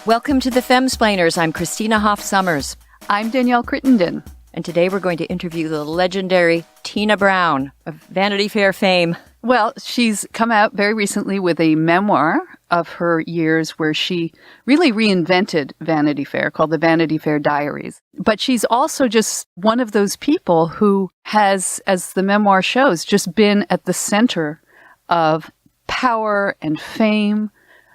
Welcome to the Femsplainers. I'm Christina Hoff-Summers. I'm Danielle Crittenden. And today we're going to interview the legendary Tina Brown of Vanity Fair fame. Well, she's come out very recently with a memoir of her years where she really reinvented Vanity Fair, called the Vanity Fair Diaries. But she's also just one of those people who has, as the memoir shows, just been at the center of power and fame.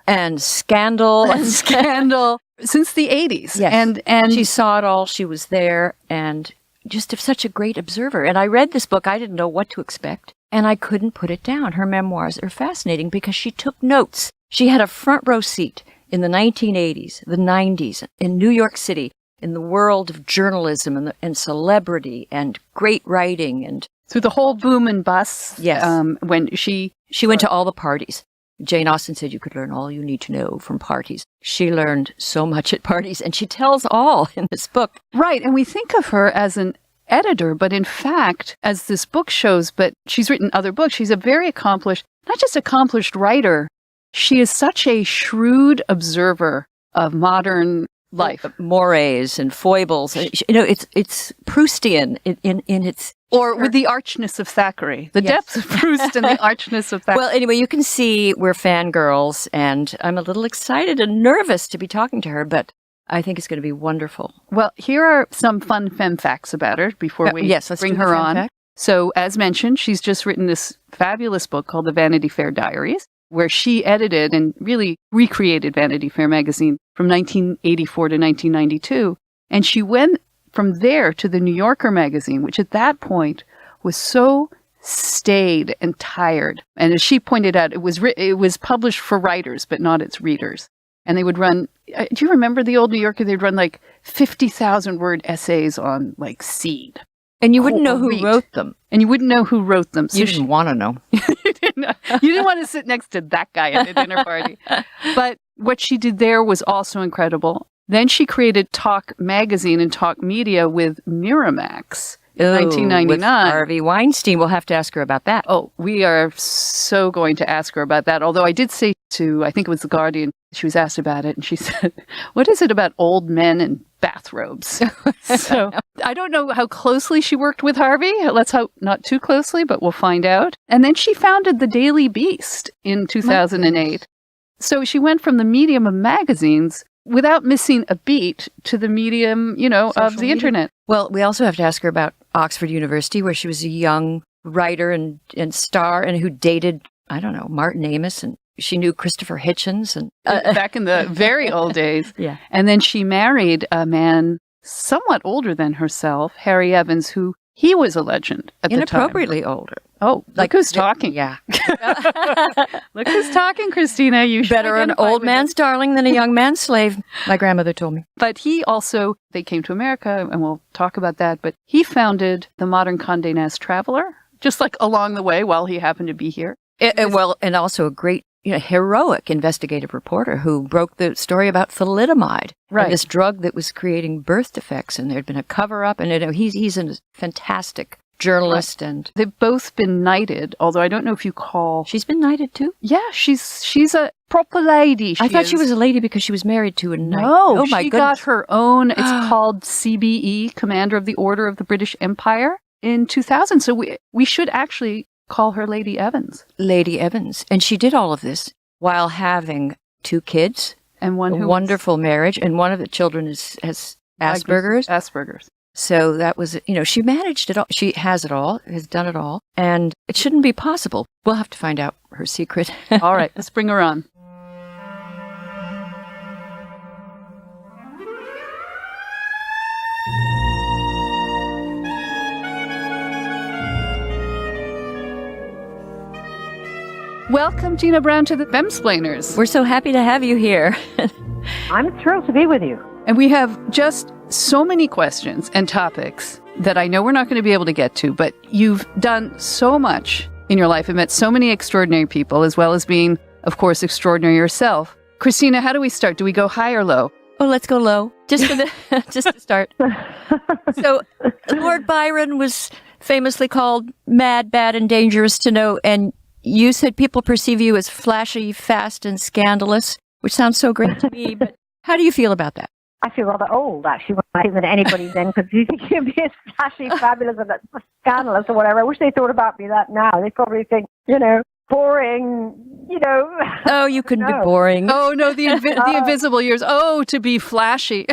And scandal. Since the 80s. Yes. And she saw it all. She was there and just such a great observer. And I read this book. I didn't know what to expect. And I couldn't put it down. Her memoirs are fascinating because she took notes. She had a front row seat in the 1980s, the 90s, in New York City, in the world of journalism and celebrity and great writing. And through the whole boom and bust. Yes. When she went to all the parties. Jane Austen said you could learn all you need to know from parties. She learned so much at parties, and she tells all in this book. Right, and we think of her as an editor, but in fact, as this book shows, but she's written other books, she's a very accomplished, not just accomplished writer, she is such a shrewd observer of modern life. Mores and foibles. You know, it's Proustian in its... Or with the archness of Thackeray. The depths of Proust and the archness of Thackeray. Well, anyway, you can see we're fangirls, and I'm a little excited and nervous to be talking to her, but I think it's going to be wonderful. Well, here are some fun femme facts about her before we bring her on. Fact. So, as mentioned, she's just written this fabulous book called The Vanity Fair Diaries, where she edited and really recreated Vanity Fair magazine from 1984 to 1992. And she went from there to the New Yorker magazine, which at that point was so staid and tired. And as she pointed out, it was published for writers, but not its readers. And they would run, do you remember the old New Yorker? They'd run like 50,000 word essays on like seed. And you wouldn't know who wrote them. And you wouldn't know who wrote them. So you didn't want to know. You didn't want to sit next to that guy at a dinner party. But what she did there was also incredible. Then she created Talk Magazine and Talk Media with Miramax in 1999. With Harvey Weinstein. We'll have to ask her about that. Oh, we are so going to ask her about that. Although I did say to, I think it was The Guardian, she was asked about it, and she said, what is it about old men and bathrobes? So I don't know how closely she worked with Harvey. Let's hope not too closely, but we'll find out. And then she founded the Daily Beast in 2008. So she went from the medium of magazines without missing a beat to the medium, of the internet. Well, we also have to ask her about Oxford University, where she was a young writer and star and who dated, I don't know, Martin Amis, and she knew Christopher Hitchens. And back in the very old days. Yeah. And then she married a man somewhat older than herself, Harry Evans, who he was a legend at the time. Inappropriately older. Oh, look who's talking. Yeah. Look who's talking, Christina. You better an old man's darling than a young man's slave, my grandmother told me. But he also, they came to America, and we'll talk about that, but he founded the modern Condé Nast Traveler, just like along the way while he happened to be here. And also a great, heroic investigative reporter who broke the story about thalidomide, right? This drug that was creating birth defects, and there'd been a cover-up, and he's a fantastic journalist, and they've both been knighted. Although I don't know if you call she's been knighted too. Yeah, she's a proper lady. I thought she was a lady because she was married to a knight. No, oh my she goodness. got her own. It's called CBE, Commander of the Order of the British Empire, in 2000. So we should actually call her Lady Evans. Lady Evans, and she did all of this while having 2 kids and a wonderful marriage, and one of the children has Asperger's. Asperger's. So that was, she managed it all. She has it all, has done it all, and it shouldn't be possible. We'll have to find out her secret. All right, let's bring her on. Welcome, Tina Brown, to the Femsplainers. We're so happy to have you here. I'm thrilled to be with you. And we have just so many questions and topics that I know we're not going to be able to get to, but you've done so much in your life and met so many extraordinary people, as well as being, of course, extraordinary yourself. Christina, how do we start? Do we go high or low? Oh, let's go low, just to start. So, Lord Byron was famously called mad, bad, and dangerous to know, and you said people perceive you as flashy, fast, and scandalous, which sounds so great to me, but How do you feel about that? I feel rather old, actually, when I think that anybody then could be thinking me as flashy, fabulous, and scandalous or whatever. I wish they thought about me that now. They probably think, boring, Oh, you couldn't be No. boring. Oh, no, the invisible years. Oh, to be flashy.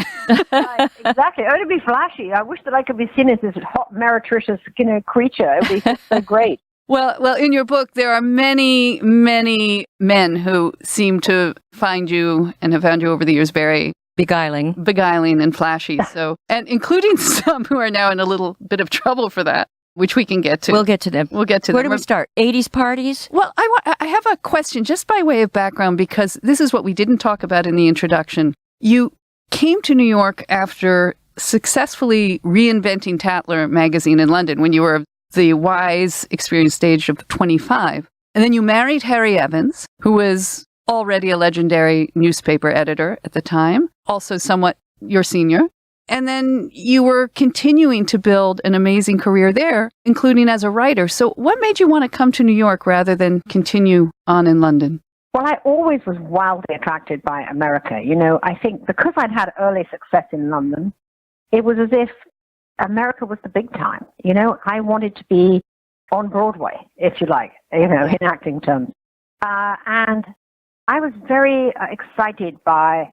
Right, exactly. Oh, to be flashy. I wish that I could be seen as this hot, meretricious, creature. It would be so great. Well, in your book, there are many, many men who seem to find you and have found you over the years very beguiling and flashy. So, and including some who are now in a little bit of trouble for that, which we can get to. We'll get to them. Where do we start? 80s parties? Well, I have a question just by way of background, because this is what we didn't talk about in the introduction. You came to New York after successfully reinventing Tatler magazine in London when you were the wise, experienced age of 25. And then you married Harry Evans, who was already a legendary newspaper editor at the time, also somewhat your senior. And then you were continuing to build an amazing career there, including as a writer. So what made you want to come to New York rather than continue on in London? Well, I always was wildly attracted by America. I think because I'd had early success in London, it was as if America was the big time. I wanted to be on Broadway, if you like, in acting terms. And I was very excited by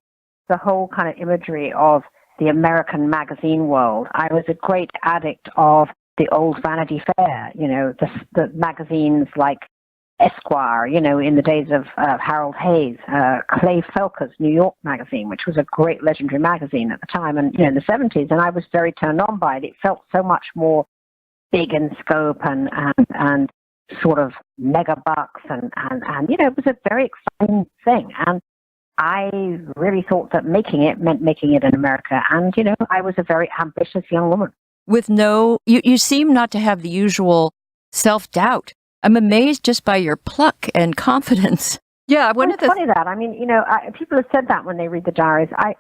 the whole kind of imagery of the American magazine world. I was a great addict of the old Vanity Fair, the magazines like Esquire, in the days of Harold Hayes, Clay Felker's New York magazine, which was a great legendary magazine at the time, and in the 70s. And I was very turned on by it. It felt so much more big in scope and sort of mega bucks, and it was a very exciting thing. And I really thought that making it meant making it in America. And, I was a very ambitious young woman. With you seem not to have the usual self-doubt. I'm amazed just by your pluck and confidence. Yeah, it's funny that. I mean, people have said that when they read the diaries. I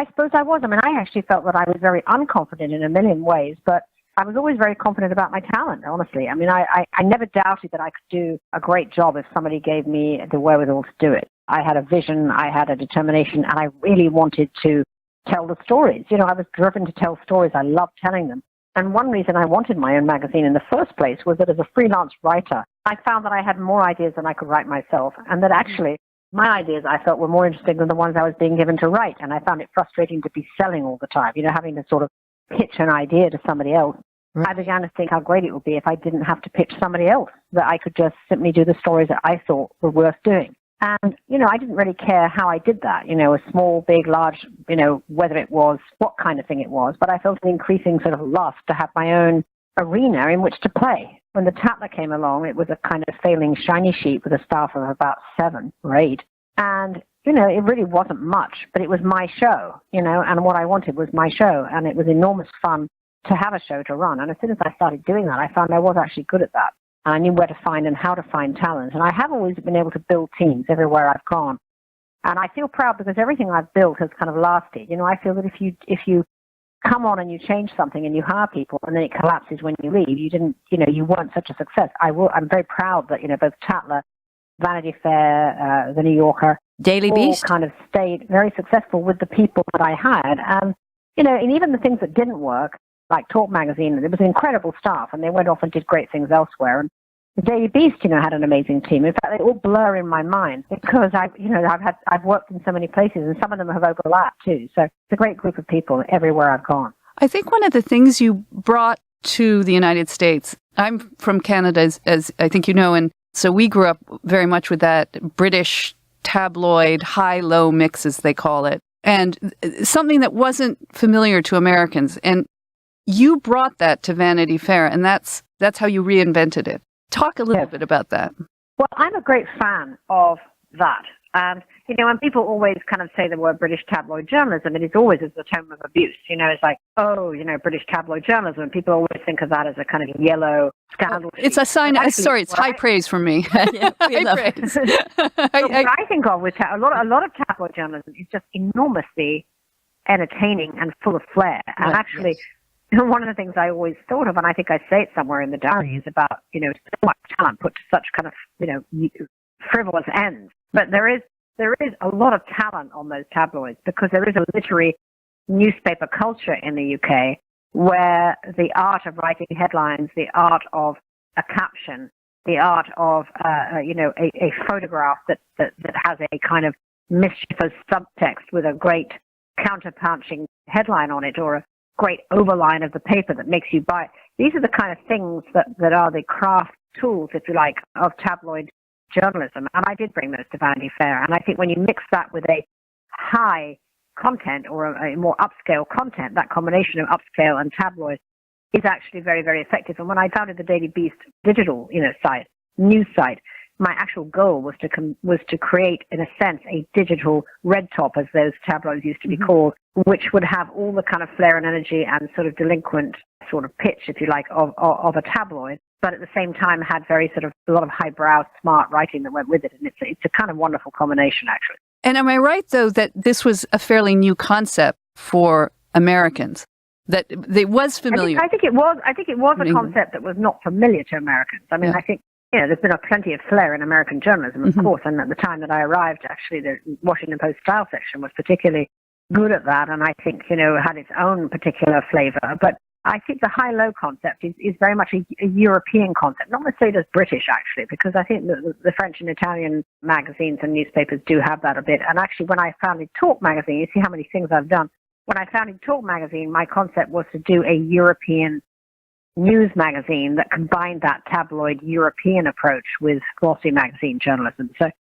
suppose I was. I mean, I actually felt that I was very unconfident in a million ways, but I was always very confident about my talent, honestly. I mean, I never doubted that I could do a great job if somebody gave me the wherewithal to do it. I had a vision, I had a determination, and I really wanted to tell the stories. I was driven to tell stories. I loved telling them. And one reason I wanted my own magazine in the first place was that as a freelance writer, I found that I had more ideas than I could write myself, and that actually my ideas I felt were more interesting than the ones I was being given to write. And I found it frustrating to be selling all the time, having to sort of pitch an idea to somebody else. Right. I began to think how great it would be if I didn't have to pitch somebody else, that I could just simply do the stories that I thought were worth doing. And, I didn't really care how I did that, a small, big, large, whether it was, what kind of thing it was. But I felt an increasing sort of lust to have my own arena in which to play. When the Tatler came along, it was a kind of failing shiny sheet with a staff of about 7 or 8. And, it really wasn't much, but it was my show, and what I wanted was my show. And it was enormous fun to have a show to run. And as soon as I started doing that, I found I was actually good at that. And I knew where to find and how to find talent. And I have always been able to build teams everywhere I've gone. And I feel proud because everything I've built has kind of lasted. I feel that if you come on and you change something and you hire people and then it collapses when you leave, you weren't such a success. I'm very proud that, both Tatler, Vanity Fair, The New Yorker, Daily Beast, all kind of stayed very successful with the people that I hired. And, and even the things that didn't work, like Talk Magazine, it was incredible staff, and they went off and did great things elsewhere. And the Daily Beast, had an amazing team. In fact, they all blur in my mind because I've worked in so many places, and some of them have overlapped too. So it's a great group of people everywhere I've gone. I think one of the things you brought to the United States, I'm from Canada, as I think you know, and so we grew up very much with that British tabloid high-low mix, as they call it, and something that wasn't familiar to Americans. And you brought that to Vanity Fair, and that's how you reinvented it. Talk a little bit about that. Well, I'm a great fan of that. And, when people always kind of say the word British tabloid journalism, it is always as a term of abuse. It's like, British tabloid journalism. People always think of that as a kind of yellow scandal. It's a sign. It's high praise from me. Yeah, high praise. What I think of with a lot of tabloid journalism is just enormously entertaining and full of flair. And actually, one of the things I always thought of, and I think I say it somewhere in the diary, is about, so much talent put to such kind of, frivolous ends. But there is there is a lot of talent on those tabloids because there is a literary newspaper culture in the UK where the art of writing headlines, the art of a caption, the art of a photograph that has a kind of mischievous subtext with a great counterpunching headline on it or a great overline of the paper that makes you buy it. These are the kind of things that are the craft tools, if you like, of tabloid journalism. And I did bring those to Vanity Fair. And I think when you mix that with a high content or a more upscale content, that combination of upscale and tabloid is actually very, very effective. And when I founded the Daily Beast digital, site, news site, my actual goal was to create, in a sense, a digital red top, as those tabloids used to be called, which would have all the kind of flair and energy and sort of delinquent sort of pitch, if you like, of a tabloid, but at the same time had very sort of a lot of highbrow, smart writing that went with it. And it's a kind of wonderful combination, actually. And am I right, though, that this was a fairly new concept for Americans? That it was familiar? I think it was a concept that was not familiar to Americans. I mean, I think, there's been plenty of flair in American journalism, of course, and at the time that I arrived, actually, the Washington Post style section was particularly good at that, and I think, had its own particular flavor. But I think the high-low concept is very much a European concept, not necessarily as British, actually, because I think the French and Italian magazines and newspapers do have that a bit. And actually, when I founded Talk magazine, you see how many things I've done. When I founded Talk magazine, my concept was to do a European news magazine that combined that tabloid European approach with glossy magazine journalism. So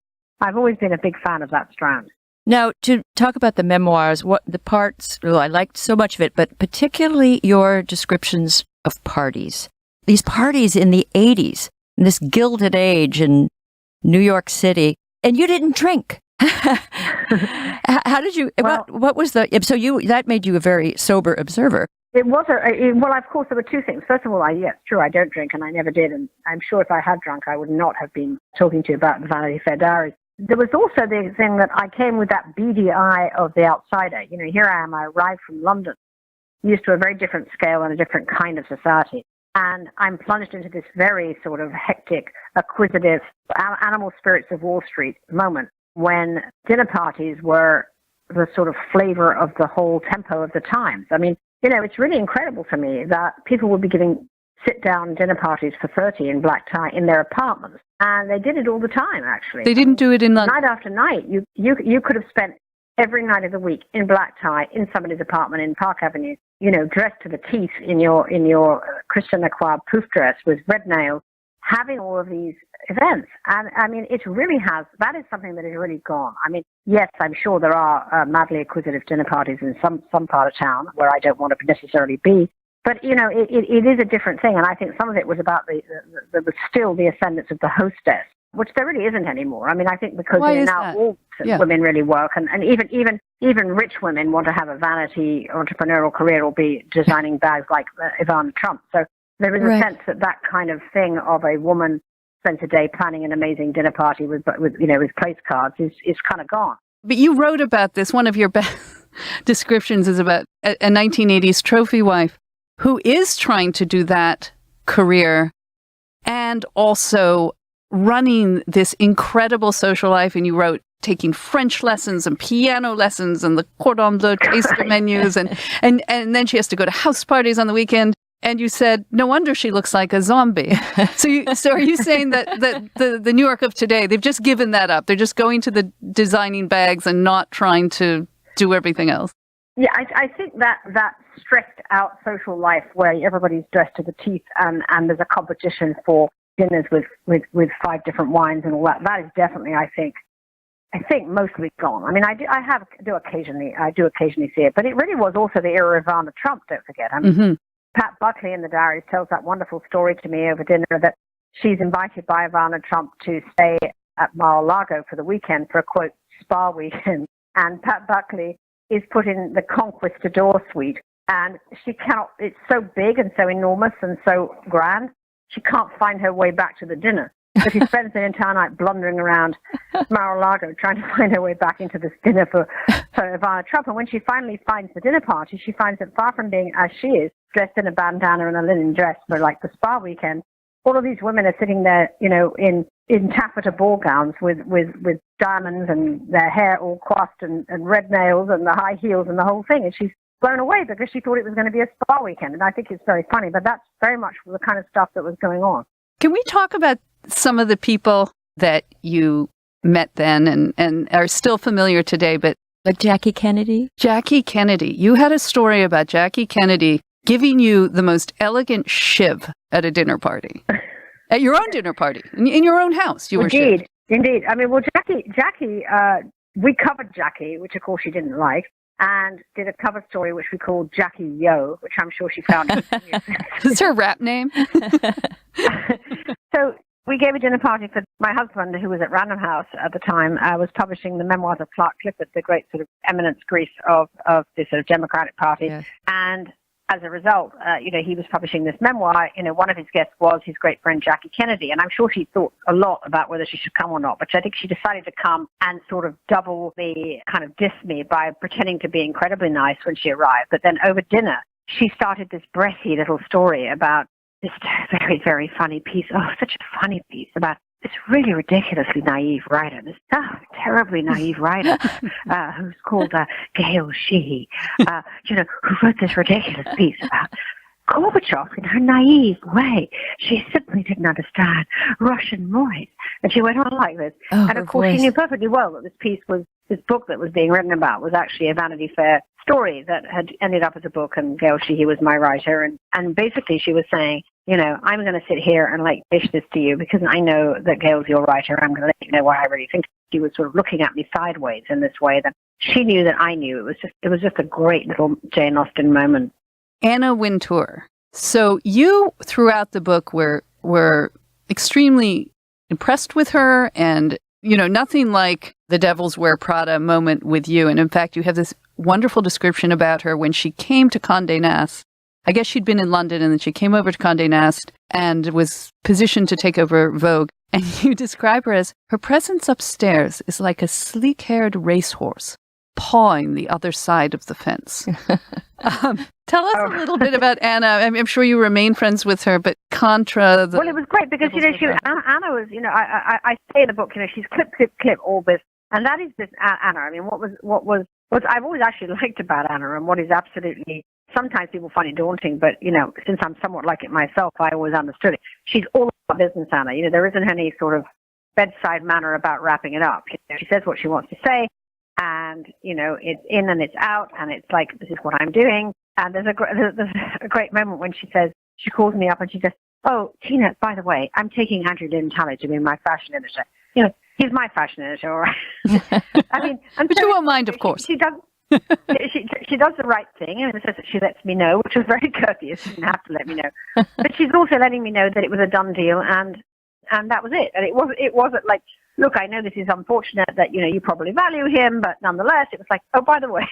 I've always been a big fan of that strand. Now, to talk about the memoirs, what the parts, I liked so much of it, but particularly your descriptions of parties. These parties in the 80s, in this Gilded Age in New York City, and you didn't drink. How did you, what was so that made you a very sober observer. It was of course, there were two things. First of all, yes, true, I don't drink, and I never did, and I'm sure if I had drunk, I would not have been talking to you about the Vanity Fair Diaries. There was also the thing that I came with that beady eye of the outsider. Here I am, I arrived from London, used to a very different scale and a different kind of society, and I'm plunged into this very sort of hectic, acquisitive, animal spirits of Wall Street moment when dinner parties were the sort of flavor of the whole tempo of the times. I mean, it's really incredible to me that people would be giving sit-down dinner parties for 30 in black tie in their apartments. And they did it all the time, actually. They didn't do it in London. Night after night. You could have spent every night of the week in black tie in somebody's apartment in Park Avenue, dressed to the teeth in your Christian Lacroix poof dress with red nails, having all of these events. And I mean, that is something that is really gone. I mean, yes, I'm sure there are madly acquisitive dinner parties in some part of town where I don't want to necessarily be. But, it is a different thing. And I think some of it was about still the ascendance of the hostess, which there really isn't anymore. I mean, I think because now all women really work. And even rich women want to have a vanity entrepreneurial career or be designing bags like Ivana Trump. So there is a sense that kind of thing of a woman spends a day planning an amazing dinner party with place cards is kind of gone. But you wrote about this. One of your best descriptions is about a 1980s trophy wife who is trying to do that career and also running this incredible social life. And you wrote taking French lessons and piano lessons and the cordon bleu taster menus. And then she has to go to house parties on the weekend. And you said, no wonder she looks like a zombie. So are you saying that the New York of today, they've just given that up? They're just going to the designing bags and not trying to do everything else? Yeah, I think that stressed out social life where everybody's dressed to the teeth and there's a competition for dinners with 5 different wines and all that is definitely, I think mostly gone. I mean, I do occasionally see it, but it really was also the era of Ivana Trump, don't forget. I mean, Pat Buckley in the Diaries tells that wonderful story to me over dinner that she's invited by Ivana Trump to stay at Mar-a-Lago for the weekend for a, quote, spa weekend. And Pat Buckley is put in the Conquistador suite. And she cannot, it's so big and so enormous and so grand, she can't find her way back to the dinner. So she spends the entire night blundering around Mar-a-Lago trying to find her way back into this dinner for Ivana Trump. And when she finally finds the dinner party, she finds that far from being as she is, dressed in a bandana and a linen dress for like the spa weekend, all of these women are sitting there, in in taffeta ball gowns with diamonds and their hair all coiffed and red nails and the high heels and the whole thing. And she's blown away because she thought it was going to be a spa weekend. And I think it's very funny, but that's very much the kind of stuff that was going on. Can we talk about some of the people that you met then and are still familiar today, but like Jackie Kennedy? Jackie Kennedy. You had a story about Jackie Kennedy giving you the most elegant shiv at a dinner party. At your own dinner party, in your own house, you were shivved. Indeed. I mean, well, Jackie, we covered Jackie, which of course she didn't like, and did a cover story which we called Jackie Yo, which I'm sure she found. Is her rap name? So we gave a dinner party for my husband, who was at Random House at the time, was publishing the memoirs of Clark Clifford, the great sort of eminence Greece of the sort of Democratic Party. Yes. And as a result, he was publishing this memoir. One of his guests was his great friend Jackie Kennedy, and I'm sure she thought a lot about whether she should come or not, but I think she decided to come and sort of double the kind of diss me by pretending to be incredibly nice when she arrived. But then over dinner, she started this breathy little story about this very, very funny piece. Oh, such a funny piece about this really ridiculously naive writer, this terribly naive writer who's called Gail Sheehy, who wrote this ridiculous piece about Gorbachev in her naive way. She simply didn't understand Russian noise. And she went on like this. Oh, and of course, she knew perfectly well that this book that was being written about was actually a Vanity Fair story that had ended up as a book, and Gail Sheehy was my writer. And basically she was saying, I'm going to sit here and dish this to you because I know that Gail's your writer. I'm going to let you know what I really think. She was sort of looking at me sideways in this way that she knew that I knew. It was just a great little Jane Austen moment. Anna Wintour. So you, throughout the book, were extremely impressed with her, and, nothing like the Devils Wear Prada moment with you. And in fact, you have this wonderful description about her when she came to Condé Nast. I guess she'd been in London, and then she came over to Condé Nast and was positioned to take over Vogue. And you describe her as, her presence upstairs is like a sleek-haired racehorse pawing the other side of the fence. Tell us a little bit about Anna. I'm sure you remain friends with her, but contra the... Well, it was great because, Anna was, I say in the book, she's clip, all this. And that is this Anna. I mean, what I've always actually liked about Anna, and what is absolutely... Sometimes people find it daunting, but, since I'm somewhat like it myself, I always understood it. She's all about business, Anna. There isn't any sort of bedside manner about wrapping it up. She says what she wants to say, and, it's in and it's out, and it's like, this is what I'm doing. And there's a great moment when she calls me up and she says, oh, Tina, by the way, I'm taking Andrew Lynn Talley to be my fashion editor. He's my fashion editor, all right? I mean, but you won't mind, of course. She does. She does the right thing, and says that she lets me know, which was very courteous. She didn't have to let me know, but she's also letting me know that it was a done deal, and that was it. And it wasn't like, look, I know this is unfortunate that you probably value him, but nonetheless, it was like, oh, by the way,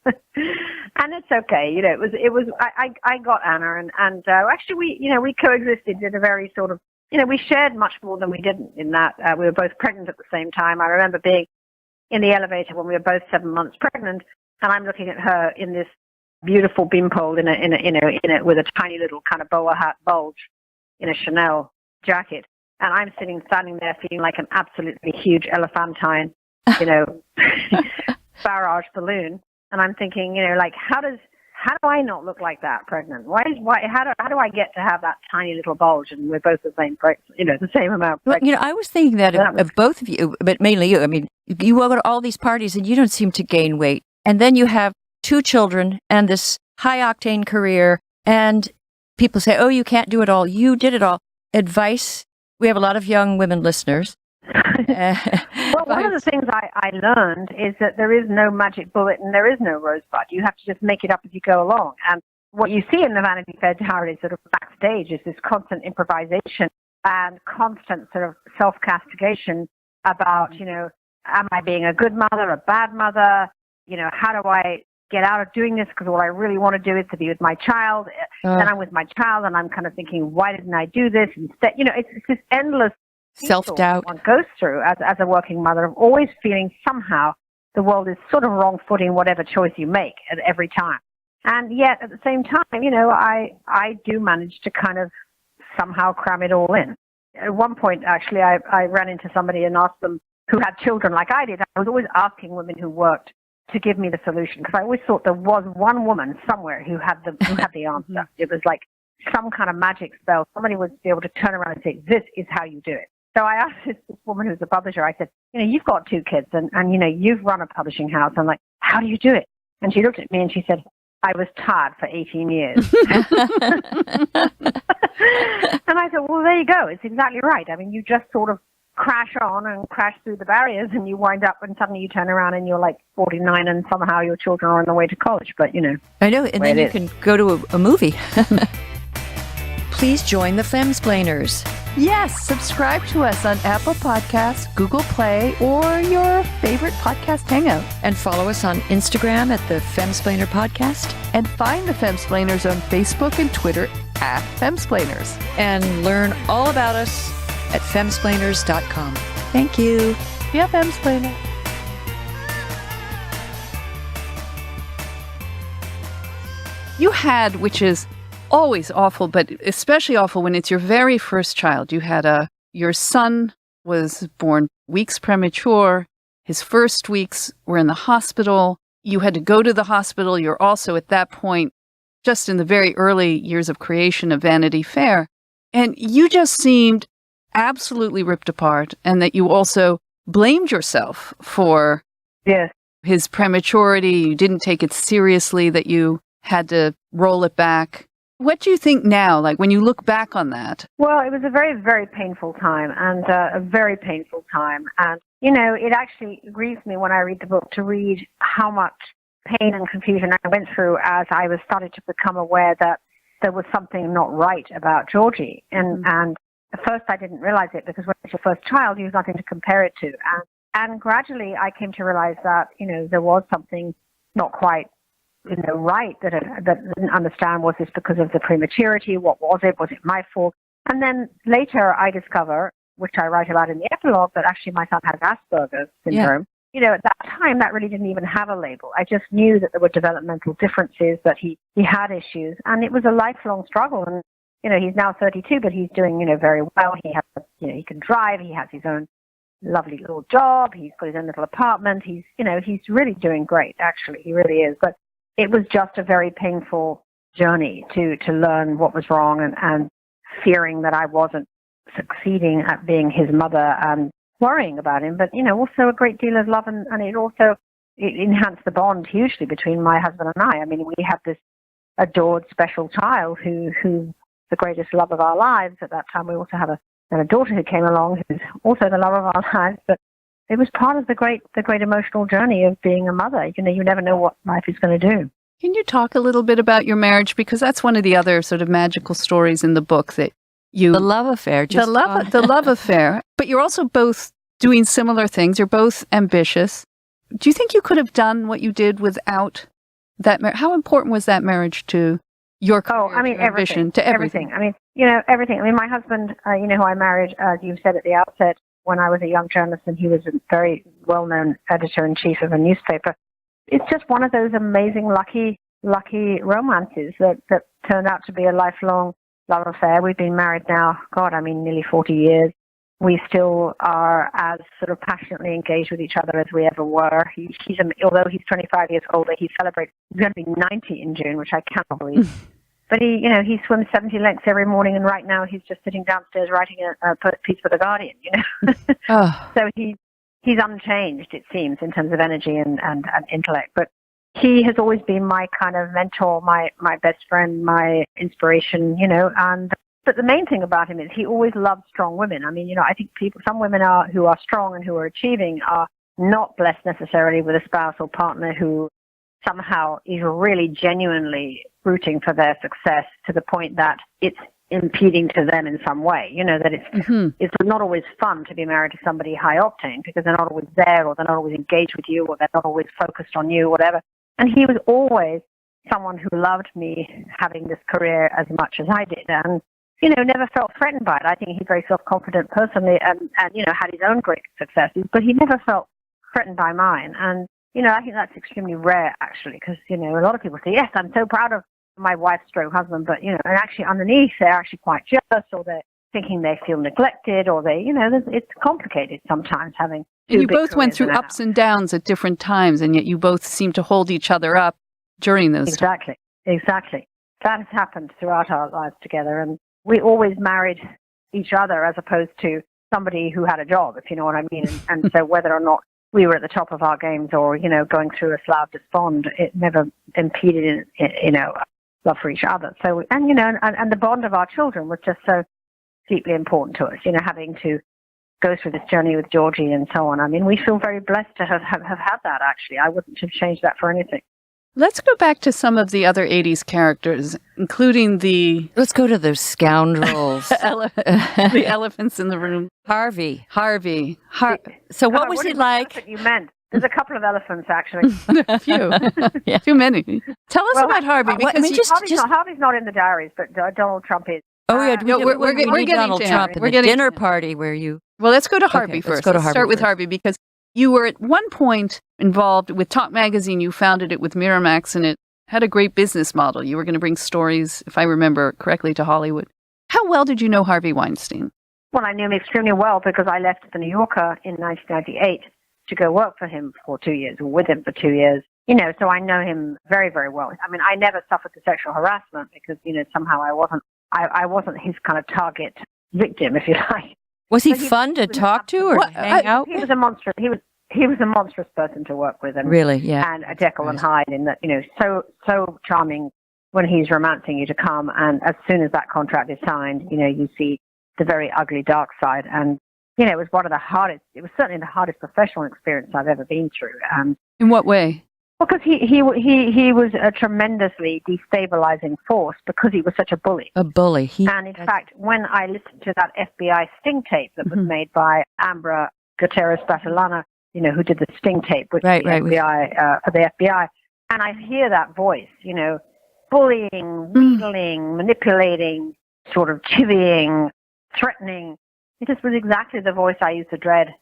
and it's okay. It was. I got Anna, and actually we coexisted in a very sort of we shared much more than we didn't in that we were both pregnant at the same time. I remember being in the elevator when we were both 7 months pregnant. And I'm looking at her in this beautiful beanpole in a with a tiny little kind of boa hat bulge in a Chanel jacket. And I'm standing there feeling like an absolutely huge elephantine, barrage balloon. And I'm thinking, how do I not look like that pregnant? How do I get to have that tiny little bulge and we're both the same amount pregnant? Well, I was thinking that of both of you, but mainly you. I mean, you go to all these parties and you don't seem to gain weight. And then you have 2 children and this high-octane career, and people say, oh, you can't do it all. You did it all. Advice? We have a lot of young women listeners. Well, one of the things I learned is that there is no magic bullet and there is no rosebud. You have to just make it up as you go along. And what you see in the Vanity Fair Diaries sort of backstage is this constant improvisation and constant sort of self-castigation about, am I being a good mother, a bad mother? How do I get out of doing this? Because all I really want to do is to be with my child. Then I'm with my child, and I'm kind of thinking, why didn't I do this? Instead, it's this endless self-doubt one goes through as a working mother, of always feeling somehow the world is sort of wrong footing whatever choice you make at every time. And yet, at the same time, I do manage to kind of somehow cram it all in. At one point, actually, I ran into somebody and asked them who had children like I did. I was always asking women who worked to give me the solution, because I always thought there was one woman somewhere who had the answer. It was like some kind of magic spell. Somebody would be able to turn around and say, this is how you do it. So I asked this woman who's a publisher, I said, you've got 2 kids and you've run a publishing house. I'm like, how do you do it? And she looked at me and she said, I was tired for 18 years. And I said, well, there you go. It's exactly right. I mean, you just sort of crash on and crash through the barriers, and you wind up and suddenly you turn around and you're like 49 and somehow your children are on the way to college. But, I know, and then you can go to a movie. Please join the Femsplainers. Yes, subscribe to us on Apple Podcasts, Google Play, or your favorite podcast hangout. And follow us on Instagram at the Femsplainer Podcast. And find the Femsplainers on Facebook and Twitter at Femsplainers. And learn all about us at femsplainers.com. Thank you. Yeah, Femsplainer. You had, which is always awful, but especially awful when it's your very first child. You had your son was born weeks premature. His first weeks were in the hospital. You had to go to the hospital. You're also at that point, just in the very early years of creation of Vanity Fair. And you just seemed absolutely ripped apart, and that you also blamed yourself for his prematurity. You didn't take it seriously, that you had to roll it back. What do you think now, like when you look back on that? Well, it was a very, very painful time, and a very painful time. And, it actually grieves me when I read the book to read how much pain and confusion I went through as I was starting to become aware that there was something not right about Georgie. And at first I didn't realize it, because when it's your first child, you have nothing to compare it to. And gradually I came to realize that, there was something not quite right, that I didn't understand. Was this because of the prematurity? What was it? Was it my fault? And then later I discover, which I write about in the epilogue, that actually my son has Asperger's syndrome. At that time, that really didn't even have a label. I just knew that there were developmental differences, that he had issues, and it was a lifelong struggle. And, he's now 32, but he's doing, very well. He has, he can drive. He has his own lovely little job. He's got his own little apartment. He's really doing great, actually. He really is. But it was just a very painful journey to learn what was wrong, and fearing that I wasn't succeeding at being his mother, and worrying about him. But, also a great deal of love, and it enhanced the bond hugely between my husband and I. I mean, we had this adored, special child who the greatest love of our lives. At that time, we also had a daughter who came along who's also the love of our lives. But it was part of the great emotional journey of being a mother. You never know what life is going to do. Can you talk a little bit about your marriage? Because that's one of the other sort of magical stories in the book, that the love affair. The love affair. But you're also both doing similar things. You're both ambitious. Do you think you could have done what you did without that marriage? How important was that marriage to your career, to your ambition, to everything? I mean, everything. I mean, my husband, who I married, as you said at the outset, when I was a young journalist, and he was a very well-known editor-in-chief of a newspaper. It's just one of those amazing, lucky romances that turned out to be a lifelong love affair. We've been married now, nearly 40 years. We still are as sort of passionately engaged with each other as we ever were. Although he's 25 years older, he's going to be 90 in June, which I cannot believe. But he swims 70 lengths every morning, and right now he's just sitting downstairs writing a piece for The Guardian, So he's unchanged, it seems, in terms of energy and intellect. But he has always been my kind of mentor, my best friend, my inspiration, But the main thing about him is he always loved strong women. I mean, I think some women who are strong and who are achieving are not blessed necessarily with a spouse or partner who somehow is really genuinely rooting for their success to the point that it's impeding to them in some way. That it's not always fun to be married to somebody high octane, because they're not always there, or they're not always engaged with you, or they're not always focused on you, whatever. And he was always someone who loved me having this career as much as I did, and never felt threatened by it. I think he's very self-confident personally, and had his own great successes, but he never felt threatened by mine. And I think that's extremely rare, actually, because a lot of people say, yes, I'm so proud of my wife/husband, but and actually underneath they're actually quite jealous, or thinking they feel neglected, or they, it's complicated sometimes having. And you both went through ups and downs at different times, and yet you both seem to hold each other up during those Exactly. That has happened throughout our lives together, and we always married each other as opposed to somebody who had a job, if you know what I mean. And so whether or not we were at the top of our games or, going through a slough of despond, it never impeded, love for each other. So, and the bond of our children was just so deeply important to us, having to go through this journey with Georgie and so on. I mean, we feel very blessed to have had that, actually. I wouldn't have changed that for anything. Let's go back to some of the other 80s characters, including the... Let's go to those scoundrels. The elephants in the room. Harvey. So what was it like? You meant. There's a couple of elephants, actually. A few. Yeah. Too many. Tell us about Harvey. Because Harvey's not in the diaries, but Donald Trump is. Oh, yeah. We're getting Donald Trump we're at the getting dinner party where you... Well, let's go to Harvey first. Let's start with first. Harvey, because you were at one point involved with Talk Magazine. You founded it with Miramax, and it had a great business model. You were going to bring stories, if I remember correctly, to Hollywood. How well did you know Harvey Weinstein? Well, I knew him extremely well because I left the New Yorker in 1998 to go work for him for 2 years, or with him for 2 years. So I know him very, very well. I mean, I never suffered the sexual harassment because, somehow I wasn't his kind of target victim, if you like. Was he fun to talk to or hang out with? He was a monster. He was a monstrous person to work with. And, really, yeah. And a Jekyll and Hyde in that, so charming when he's romancing you to come. And as soon as that contract is signed, you see the very ugly dark side. And, it was it was certainly the hardest professional experience I've ever been through. In what way? Because he was a tremendously destabilizing force because he was such a bully. A bully. And in fact, when I listened to that FBI sting tape that was made by Ambra Gutierrez-Battilana, who did the sting tape with the FBI, for the FBI, and I hear that voice, bullying, wheedling, manipulating, sort of chivying, threatening. It just was exactly the voice I used to dread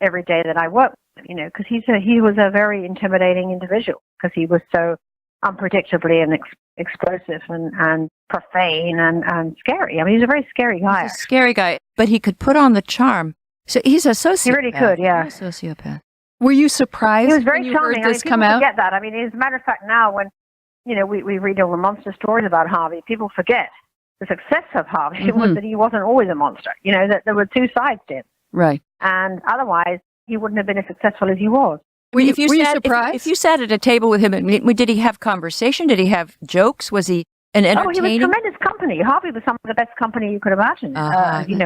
every day that I worked with, because he was a very intimidating individual because he was so unpredictably and explosive and profane and scary. I mean, he's a very scary guy. He's a scary guy, but he could put on the charm. So he's a sociopath. He really could, yeah. He's a sociopath. Were you surprised he was very when you charming. heard this come out? People forget that. I mean, as a matter of fact, now when, we read all the monster stories about Harvey, people forget the success of Harvey was that he wasn't always a monster. That there were two sides to him. Right. And otherwise, he wouldn't have been as successful as he was. Were you surprised? If you sat at a table with him, did he have conversation? Did he have jokes? Was he an entertaining? Oh, he was tremendous company. Harvey was some of the best company you could imagine,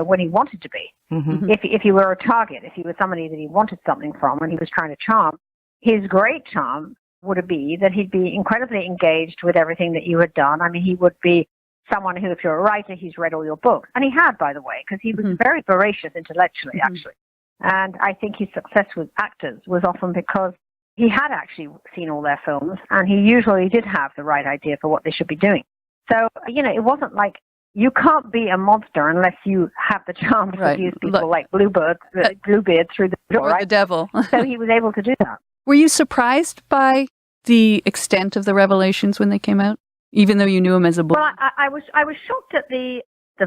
when he wanted to be. Mm-hmm. If he were a target, if he was somebody that he wanted something from and he was trying to charm, his great charm would be that he'd be incredibly engaged with everything that you had done. I mean, he would be someone who, if you're a writer, he's read all your books. And he had, by the way, because he was very voracious intellectually, actually. And I think his success with actors was often because he had actually seen all their films, and he usually did have the right idea for what they should be doing. So, it wasn't like you can't be a monster unless you have the charm to seduce people like Bluebeard through the door, or the devil. So he was able to do that. Were you surprised by the extent of the revelations when they came out, even though you knew him as a boy? Well, I was shocked at the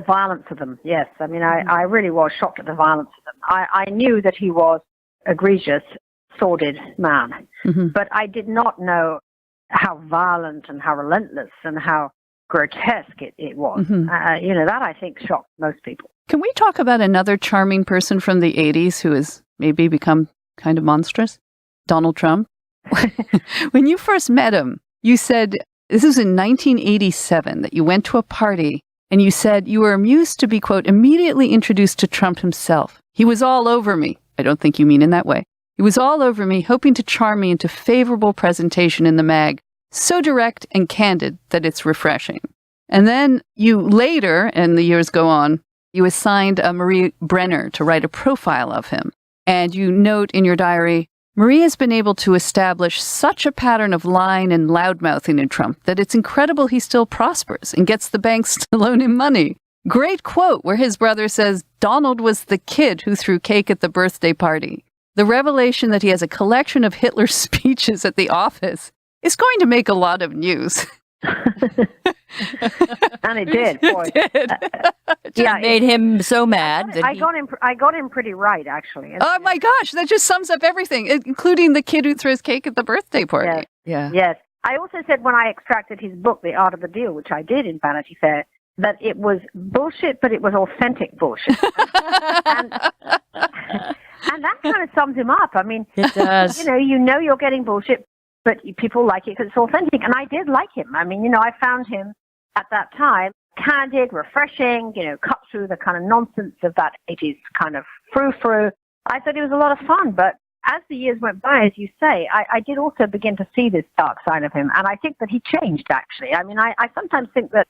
violence of them, yes. I mean, I really was shocked at the violence of them. I knew that he was egregious, sordid man, but I did not know how violent and how relentless and how grotesque it was. That I think shocked most people. Can we talk about another charming person from the 80s who has maybe become kind of monstrous? Donald Trump. When you first met him, you said, this was in 1987, that you went to a party and you said you were amused to be, quote, immediately introduced to Trump himself. He was all over me. I don't think you mean in that way. He was all over me, hoping to charm me into favorable presentation in the mag. So direct and candid that it's refreshing. And then you later, and the years go on, you assigned Marie Brenner to write a profile of him. And you note in your diary, Marie has been able to establish such a pattern of lying and loudmouthing in Trump that it's incredible he still prospers and gets the banks to loan him money. Great quote where his brother says, Donald was the kid who threw cake at the birthday party. The revelation that he has a collection of Hitler's speeches at the office is going to make a lot of news. And it did. Boy. It made him so mad that I got him pretty right, actually. Oh my gosh, that just sums up everything, including the kid who throws cake at the birthday party. Yes. Yeah. Yes. I also said when I extracted his book, The Art of the Deal, which I did in Vanity Fair, that it was bullshit, but it was authentic bullshit. and that kind of sums him up. I mean, it does. You know you're getting bullshit, but people like it because it's authentic. And I did like him. I mean, I found him at that time candid, refreshing, cut through the kind of nonsense of that 80s kind of frou-frou. I thought it was a lot of fun, but as the years went by, as you say, I did also begin to see this dark side of him. And I think that he changed, actually. I mean, I sometimes think that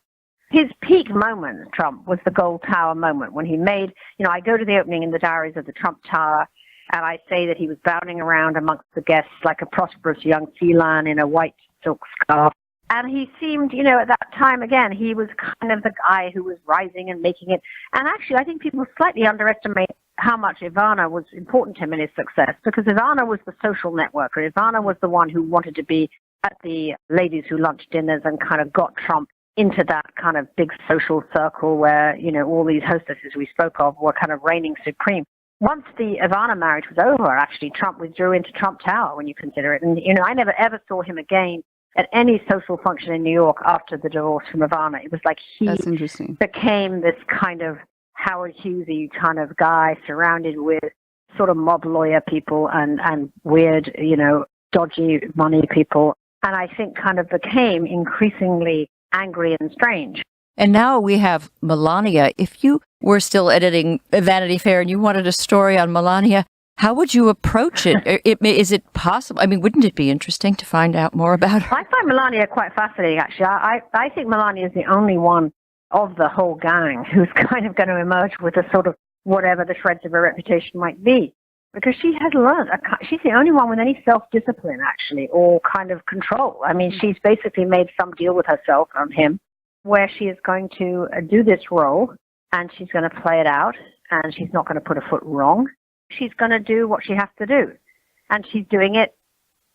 his peak moment, Trump, was the Gold Tower moment when he made, I go to the opening in the Diaries of the Trump Tower, and I say that he was bounding around amongst the guests like a prosperous young sea lion in a white silk scarf. And he seemed, at that time, again, he was kind of the guy who was rising and making it. And actually, I think people slightly underestimate how much Ivana was important to him in his success, because Ivana was the social networker. Ivana was the one who wanted to be at the ladies who lunch dinners and kind of got Trump into that kind of big social circle where, all these hostesses we spoke of were kind of reigning supreme. Once the Ivana marriage was over, actually, Trump withdrew into Trump Tower, when you consider it. And, I never ever saw him again at any social function in New York after the divorce from Ivana. It was like he became this kind of Howard Hughesy kind of guy surrounded with sort of mob lawyer people and weird, dodgy money people. And I think kind of became increasingly angry and strange. And now we have Melania. If you were still editing Vanity Fair and you wanted a story on Melania, how would you approach it? Is it possible? I mean, wouldn't it be interesting to find out more about her? I find Melania quite fascinating, actually. I think Melania is the only one of the whole gang who's kind of going to emerge with a sort of whatever the shreds of her reputation might be. Because she has learned, she's the only one with any self-discipline, actually, or kind of control. I mean, she's basically made some deal with herself and him where she is going to do this role, and she's going to play it out, and she's not going to put a foot wrong. She's going to do what she has to do. And she's doing it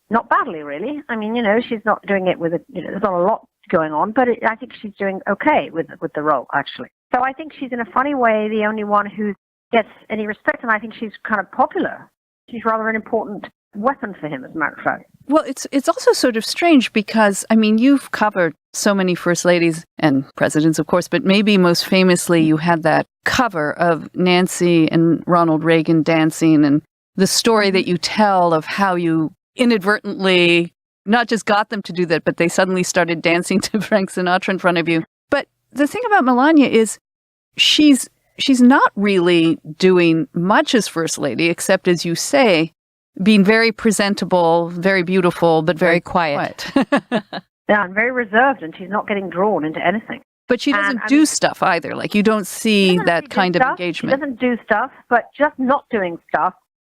not badly, really. I mean, she's not doing it with there's not a lot going on, but I think she's doing okay with the role, actually. So I think she's in a funny way the only one who gets any respect, and I think she's kind of popular. She's rather an important weapon for him, as a matter of fact. Well, it's also sort of strange because, I mean, you've covered so many first ladies and presidents, of course, but maybe most famously you had that cover of Nancy and Ronald Reagan dancing, and the story that you tell of how you inadvertently not just got them to do that, but they suddenly started dancing to Frank Sinatra in front of you. But the thing about Melania is she's not really doing much as First Lady, except, as you say, being very presentable, very beautiful, but very quiet. Yeah, and very reserved, and she's not getting drawn into anything. But she doesn't do stuff either. Like, you don't see that kind of engagement. She doesn't do stuff, but just not doing stuff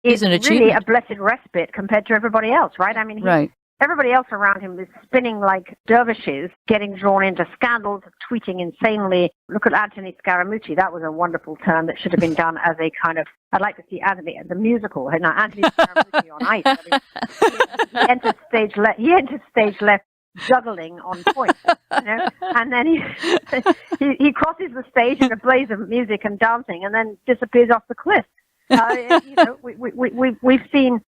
is really a blessed respite compared to everybody else, right? I mean, everybody else around him is spinning like dervishes, getting drawn into scandals, tweeting insanely. Look at Anthony Scaramucci. That was a wonderful turn that should have been done as a kind of, I'd like to see Anthony, the musical, Anthony Scaramucci on ice. I mean, he entered stage left juggling on point, and then he crosses the stage in a blaze of music and dancing and then disappears off the cliff. We've seen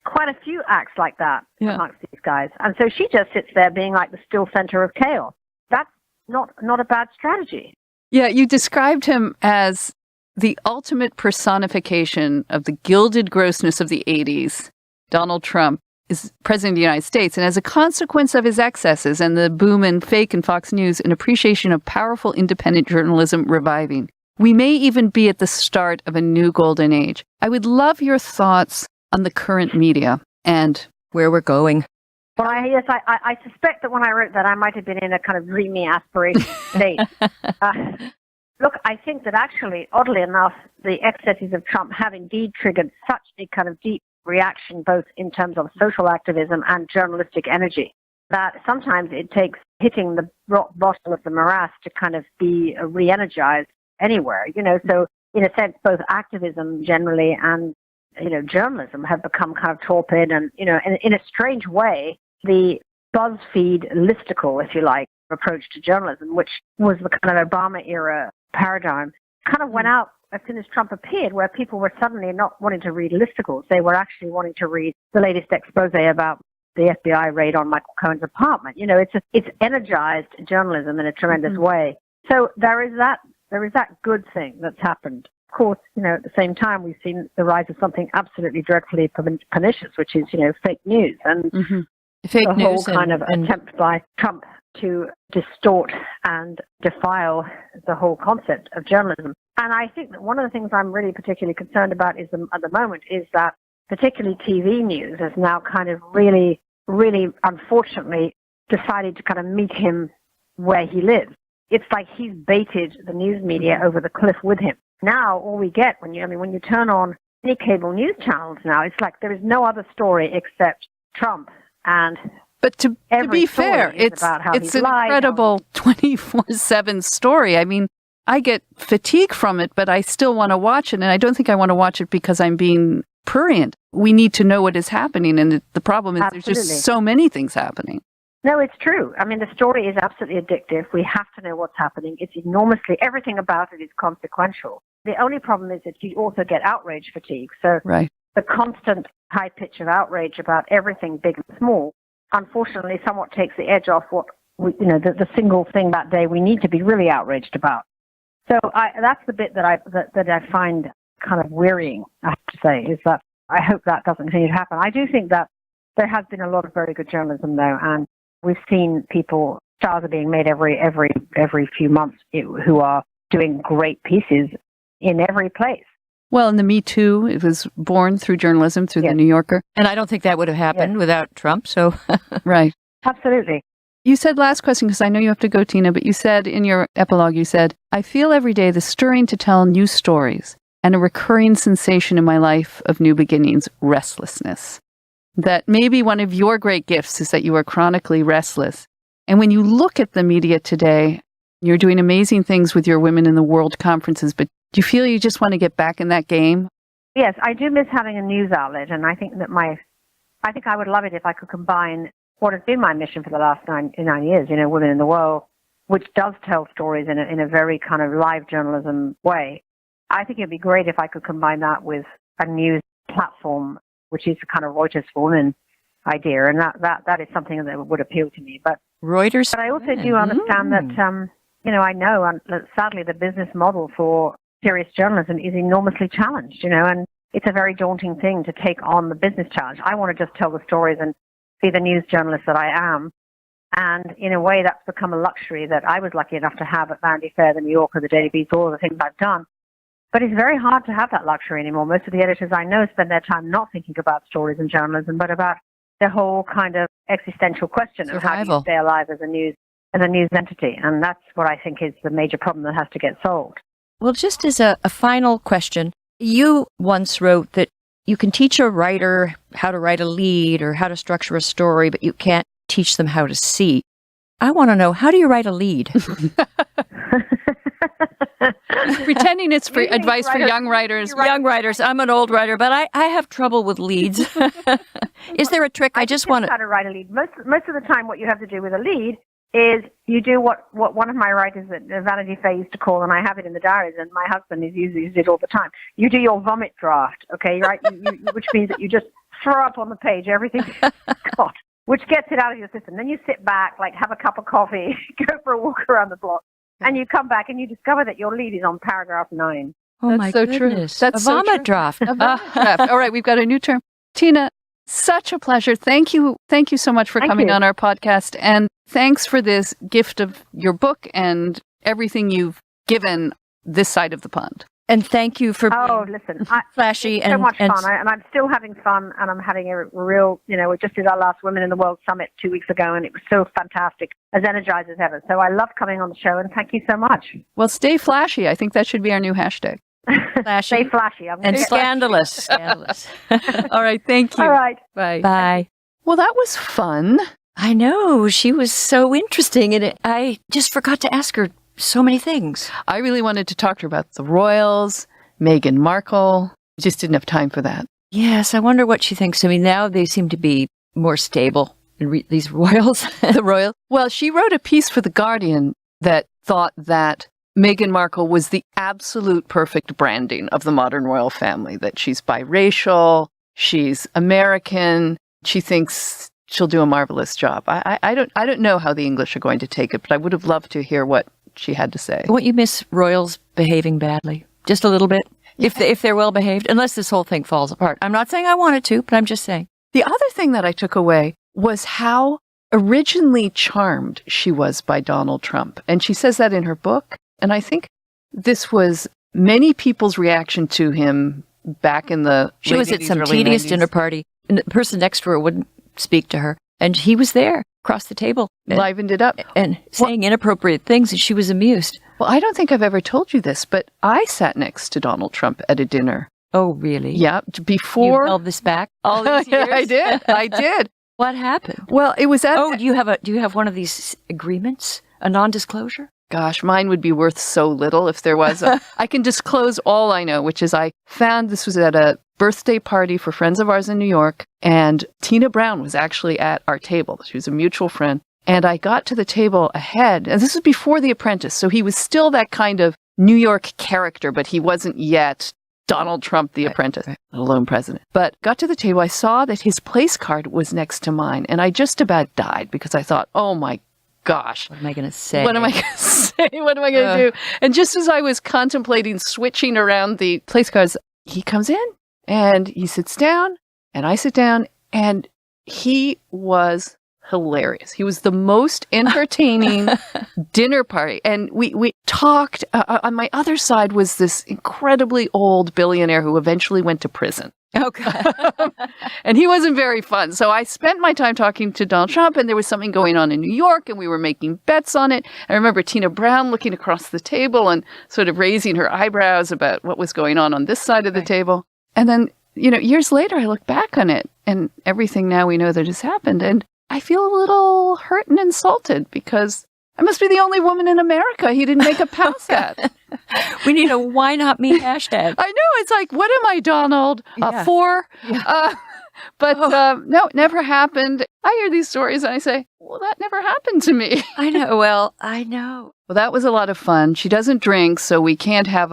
quite a few acts like that amongst these guys. And so she just sits there being like the still center of chaos. That's not a bad strategy. Yeah, you described him as the ultimate personification of the gilded grossness of the 80s. Donald Trump is president of the United States, and as a consequence of his excesses and the boom in fake and Fox News, an appreciation of powerful independent journalism reviving. We may even be at the start of a new golden age. I would love your thoughts on the current media and where we're going. Well, I suspect that when I wrote that, I might have been in a kind of dreamy aspiration state. Look, I think that actually, oddly enough, the excesses of Trump have indeed triggered such a kind of deep reaction, both in terms of social activism and journalistic energy, that sometimes it takes hitting the rock bottom of the morass to kind of be re-energized anywhere. So in a sense, both activism generally and journalism have become kind of torpid, and in a strange way, the BuzzFeed listicle, if you like, approach to journalism, which was the kind of Obama era paradigm, kind of went out as soon as Trump appeared, where people were suddenly not wanting to read listicles. They were actually wanting to read the latest expose about the FBI raid on Michael Cohen's apartment. You know, it's energized journalism in a tremendous way. So there is that good thing that's happened. Of course, you know, at the same time, we've seen the rise of something absolutely dreadfully pernicious, which is, you know, fake news and fake the news whole kind of attempt by Trump to distort and defile the whole concept of journalism. And I think that one of the things I'm really particularly concerned about at the moment is that particularly TV news has now kind of really, really unfortunately decided to kind of meet him where he lives. It's like he's baited the news media over the cliff with him. Now all we get when you turn on any cable news channels now, it's like there is no other story except Trump. But to be fair, it's an incredible 24/7 story. I mean, I get fatigue from it, but I still want to watch it. And I don't think I want to watch it because I'm being prurient. We need to know what is happening. And the problem is there's just so many things happening. No, it's true. I mean, the story is absolutely addictive. We have to know what's happening. It's enormously, everything about it is consequential. The only problem is that you also get outrage fatigue. So the constant high pitch of outrage about everything big and small, unfortunately, somewhat takes the edge off what, the single thing that day we need to be really outraged about. So that's the bit that I find kind of wearying, I have to say, is that I hope that doesn't continue to happen. I do think that there has been a lot of very good journalism, though, and we've seen stars are being made every few months who are doing great pieces in every place. Well, and the Me Too, it was born through journalism, through the New Yorker. And I don't think that would have happened without Trump, so. Right. Absolutely. You said, last question, because I know you have to go, Tina, but you said in your epilogue, I feel every day the stirring to tell new stories and a recurring sensation in my life of new beginnings, restlessness. That maybe one of your great gifts is that you are chronically restless. And when you look at the media today, you're doing amazing things with your Women in the World conferences, but do you feel you just want to get back in that game? Yes, I do miss having a news outlet, and I think that I think I would love it if I could combine what has been my mission for the last 9 years, Women in the World, which does tell stories in a very kind of live journalism way. I think it'd be great if I could combine that with a news platform, which is the kind of Reuters for Women idea, and that is something that would appeal to me. But Reuters. But I also do understand that, I know that sadly the business model for serious journalism is enormously challenged, and it's a very daunting thing to take on the business challenge. I want to just tell the stories and be the news journalist that I am. And in a way, that's become a luxury that I was lucky enough to have at Vanity Fair, the New Yorker, the Daily Beast, all of the things I've done. But it's very hard to have that luxury anymore. Most of the editors I know spend their time not thinking about stories and journalism, but about the whole kind of existential question of how do you stay alive as a news entity. And that's what I think is the major problem that has to get solved. Well, just as a final question, you once wrote that you can teach a writer how to write a lead or how to structure a story, but you can't teach them how to see. I want to know, how do you write a lead? Pretending it's for advice for young writers. Young writers. I'm an old writer, but I have trouble with leads. Is there a trick? I just want to write a lead. Most of the time, what you have to do with a lead is you do what one of my writers at Vanity Fair used to call, and I have it in the diaries, and my husband uses it all the time. You do your vomit draft, okay, right? Which means that you just throw up on the page everything you've got, which gets it out of your system. Then you sit back, have a cup of coffee, go for a walk around the block, and you come back and you discover that your lead is on paragraph 9. Oh, that's my so goodness. True. That's a vomit draft. A vomit draft. All right, we've got a new term. Tina, such a pleasure. Thank you so much for coming on our podcast. And thanks for this gift of your book and everything you've given this side of the pond. And thank you for being flashy. It's so much fun. And I'm still having fun, and I'm having a real, we just did our last Women in the World Summit 2 weeks ago, and it was so fantastic, as energized as ever. So I love coming on the show, and thank you so much. Well, stay flashy. I think that should be our new hashtag. Flashy. Stay flashy. And scandalous. Scandalous. All right. Thank you. All right. Bye. Bye. Well, that was fun. I know. She was so interesting. And I just forgot to ask her so many things. I really wanted to talk to her about the royals, Meghan Markle. I just didn't have time for that. Yes. I wonder what she thinks. I mean, now they seem to be more stable. and read these royals. The royal. Well, she wrote a piece for The Guardian that thought that Meghan Markle was the absolute perfect branding of the modern royal family, that she's biracial, she's American, she thinks she'll do a marvelous job. I don't know how the English are going to take it, but I would have loved to hear what she had to say. Won't you miss royals behaving badly? Just a little bit? Yeah. If they're well behaved, unless this whole thing falls apart. I'm not saying I want it to, but I'm just saying. The other thing that I took away was how originally charmed she was by Donald Trump. And she says that in her book. And I think this was many people's reaction to him back in the She was at some tedious dinner party, and the person next to her wouldn't speak to her. And he was there across the table. Livened it up. And saying inappropriate things, and she was amused. Well, I don't think I've ever told you this, but I sat next to Donald Trump at a dinner. Oh, really? Yeah. Before. You held this back all these years? I did. What happened? Well, it was at... Oh, do you have one of these agreements? A non-disclosure? Gosh, mine would be worth so little if there was a... I can disclose all I know, which is I found this was at a birthday party for friends of ours in New York, and Tina Brown was actually at our table. She was a mutual friend. And I got to the table ahead, and this was before The Apprentice, so he was still that kind of New York character, but he wasn't yet Donald Trump, The Apprentice, let alone president. But got to the table, I saw that his place card was next to mine, and I just about died because I thought, oh my gosh. What am I going to say? What am I going to say? What am I going to do? And just as I was contemplating switching around the place cards, he comes in, and he sits down, and I sit down, and he was hilarious. He was the most entertaining dinner party. And we talked. On my other side was this incredibly old billionaire who eventually went to prison. Okay. And he wasn't very fun. So I spent my time talking to Donald Trump, and there was something going on in New York, and we were making bets on it. I remember Tina Brown looking across the table and sort of raising her eyebrows about what was going on this side of the table. And then, years later, I look back on it and everything now we know that has happened. And I feel a little hurt and insulted because I must be the only woman in America he didn't make a pass at. We need a why not me hashtag. I know. It's like, what am I, Donald? For? Yeah. No, it never happened. I hear these stories and I say, well, that never happened to me. I know. Well, I know. Well, that was a lot of fun. She doesn't drink, so we can't have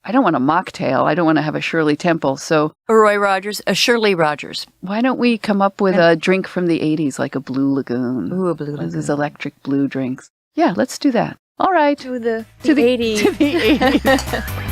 I don't want a mocktail. I don't want to have a Shirley Temple. So a Roy Rogers, a Shirley Rogers. Why don't we come up with a drink from the 80s, like a Blue Lagoon? Ooh, a Blue Lagoon. Those electric blue drinks. Yeah, let's do that. All right. To the 80s. To the 80s.